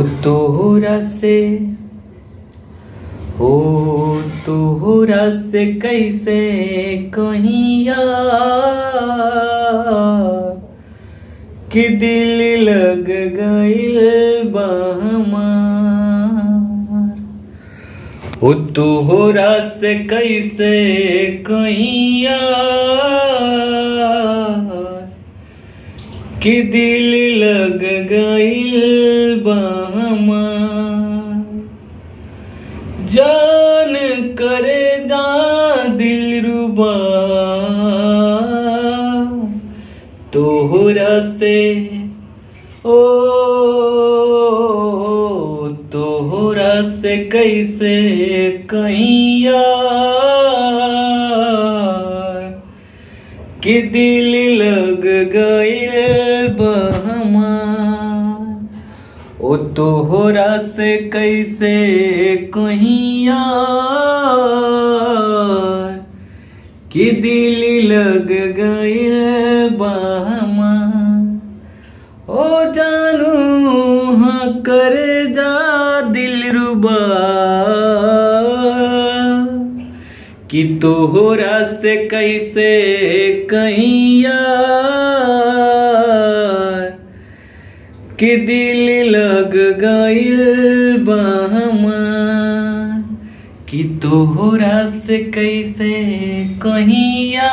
हो तोहरा से हो तोहरा से कैसे कहिया कि दिल लग गइल बा हमार। हो तोहरा से कैसे कहिया कि दिल लग गइल बा हमार। जान करे दा दिलरुबा तोहरा से ओ तोहरा से कैसे कहिया कि दिल लग गइल बा हमार। ओ तोहरा से कैसे कहिया कि दिल लग गइल बा हमार। ओ जानू हाँ कर जा दिलरुबा कि तोहरा से कैसे कहिया कि दिल लग गइल बा हमार। कि तोहरा से कैसे कहिया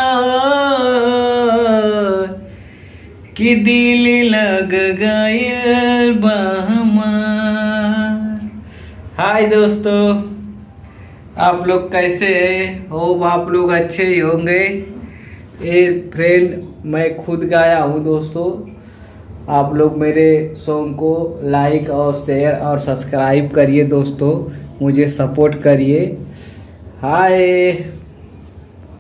कि दिल लग गइल बा हमार। हाय दोस्तों, आप लोग कैसे हैं? होप आप लोग अच्छे ही होंगे। ये फ्रेंड मैं खुद गाया हूँ दोस्तों। आप लोग मेरे सॉन्ग को लाइक और शेयर और सब्सक्राइब करिए दोस्तों, मुझे सपोर्ट करिए। हाय।